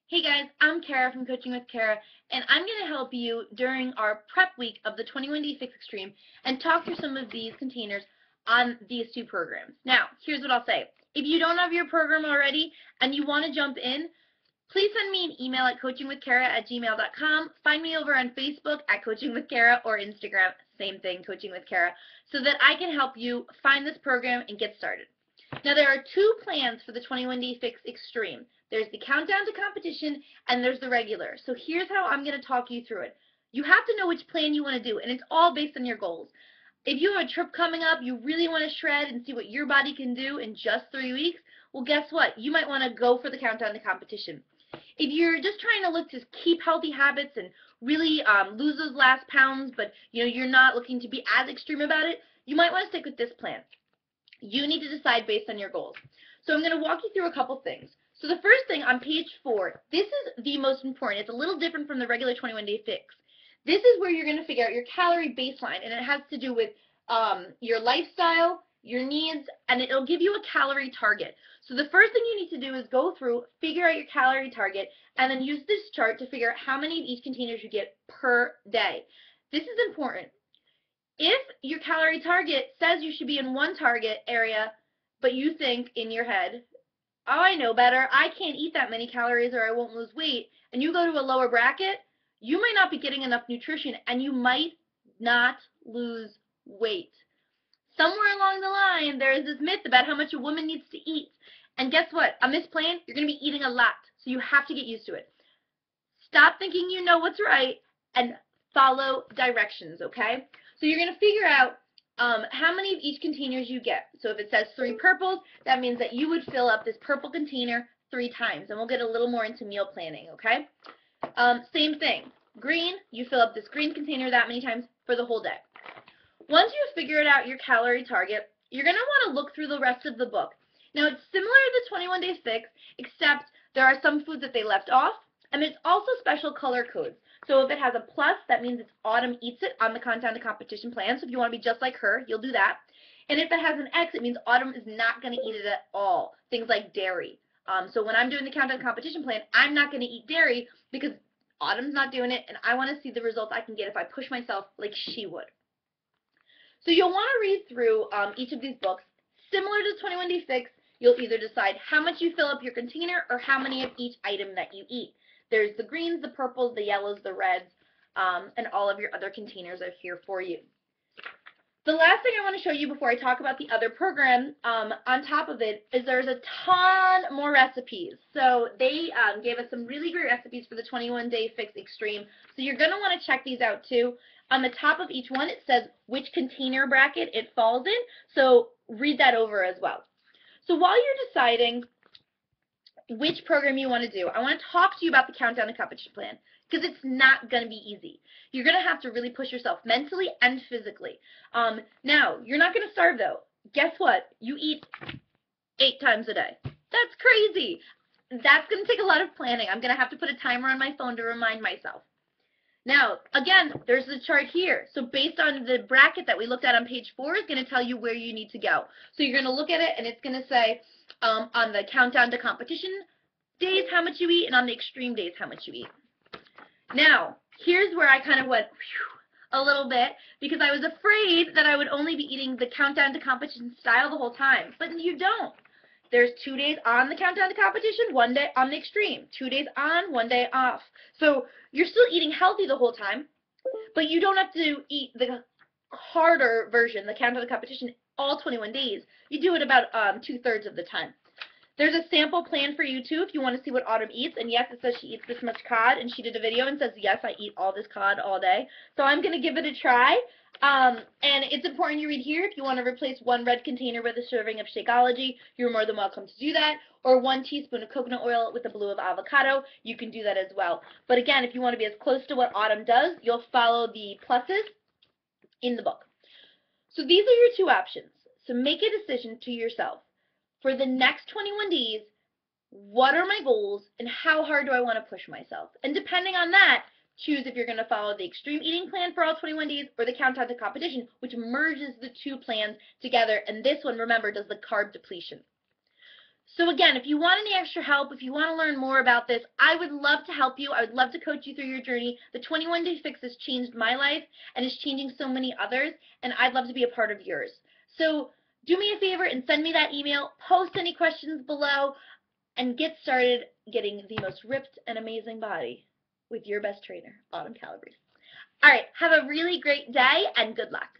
Hey guys, I'm Kara from Coaching with Kara, and I'm going to help you during our prep week of the 21 Day Fix Extreme and talk through some of these containers on these two programs. Now, here's what I'll say. If you don't have your program already and you want to jump in, please send me an email at coachingwithkara@gmail.com. Find me over on Facebook at Coaching with Kara or Instagram, same thing, Coaching with Kara, so that I can help you find this program and get started. Now, there are two plans for the 21 Day Fix Extreme. There's the Countdown to Competition, and there's the regular. So here's how I'm going to talk you through it. You have to know which plan you want to do, and it's all based on your goals. If you have a trip coming up, you really want to shred and see what your body can do in just 3 weeks, well, guess what? You might want to go for the Countdown to Competition. If you're just trying to look to keep healthy habits and really lose those last pounds, but you're not looking to be as extreme about it, you might want to stick with this plan. You need to decide based on your goals. So I'm going to walk you through a couple things. So the first thing on page 4, this is the most important. It's a little different from the regular 21 Day Fix. This is where you're going to figure out your calorie baseline, and it has to do with your lifestyle, your needs, and it'll give you a calorie target. So the first thing you need to do is go through, figure out your calorie target, and then use this chart to figure out how many of each containers you get per day. This is important. If your calorie target says you should be in one target area, but you think in your head, oh, I know better, I can't eat that many calories or I won't lose weight, and you go to a lower bracket, you might not be getting enough nutrition and you might not lose weight. Somewhere along the line, there is this myth about how much a woman needs to eat. And guess what? On this plan, you're going to be eating a lot, so you have to get used to it. Stop thinking you know what's right and follow directions, okay? So you're going to figure out how many of each containers you get. So if it says 3 purples, that means that you would fill up this purple container 3 times. And we'll get a little more into meal planning, okay? Same thing. Green, you fill up this green container that many times for the whole day. Once you've figured out your calorie target, you're going to want to look through the rest of the book. Now, it's similar to the 21 Day Fix, except there are some foods that they left off, and there's also special color codes. So if it has a plus, that means it's Autumn Eats It on the Countdown to Competition plan. So if you want to be just like her, you'll do that. And if it has an X, it means Autumn is not going to eat it at all. Things like dairy. So when I'm doing the Countdown to Competition plan, I'm not going to eat dairy because Autumn's not doing it, and I want to see the results I can get if I push myself like she would. So you'll want to read through each of these books. Similar to 21 Day Fix, you'll either decide how much you fill up your container or how many of each item that you eat. There's the greens, the purples, the yellows, the reds, and all of your other containers are here for you. The last thing I want to show you before I talk about the other program on top of it is there's a ton more recipes. So they gave us some really great recipes for the 21 Day Fix Extreme. So you're going to want to check these out too. On the top of each one, it says which container bracket it falls in. So read that over as well. So while you're deciding which program you want to do, I want to talk to you about the Countdown to Competition plan because it's not going to be easy. You're going to have to really push yourself mentally and physically. Now, you're not going to starve though. Guess what? You eat 8 times a day. That's crazy. That's going to take a lot of planning. I'm going to have to put a timer on my phone to remind myself. Now, again, there's the chart here. So based on the bracket that we looked at on page 4 is going to tell you where you need to go. So you're going to look at it and it's going to say on the Countdown to Competition days how much you eat and on the extreme days how much you eat. Now, here's where I kind of went a little bit because I was afraid that I would only be eating the Countdown to Competition style the whole time, but you don't. There's 2 days on the Countdown to Competition, 1 day on the extreme, 2 days on, 1 day off. So you're still eating healthy the whole time, but you don't have to eat the harder version, the Countdown to Competition, all 21 days. You do it about 2/3 of the time. There's a sample plan for you too if you want to see what Autumn eats. And yes, it says she eats this much cod, and she did a video and says, yes, I eat all this cod all day. So I'm going to give it a try. And it's important you read here. If you want to replace 1 red container with a serving of Shakeology, you're more than welcome to do that. Or 1 teaspoon of coconut oil with the blue of avocado, you can do that as well. But again, if you want to be as close to what Autumn does, you'll follow the pluses in the book. So these are your 2 options. So make a decision to yourself. For the next 21 days, what are my goals and how hard do I want to push myself? And depending on that, choose if you're going to follow the extreme eating plan for all 21 days or the Countdown to Competition, which merges the 2 plans together. And this one, remember, does the carb depletion. So again, if you want any extra help, if you want to learn more about this, I would love to help you. I would love to coach you through your journey. The 21-Day Fix has changed my life and is changing so many others, and I'd love to be a part of yours. So do me a favor and send me that email, post any questions below, and get started getting the most ripped and amazing body with your best trainer, Autumn Calabrese. All right, have a really great day, and good luck.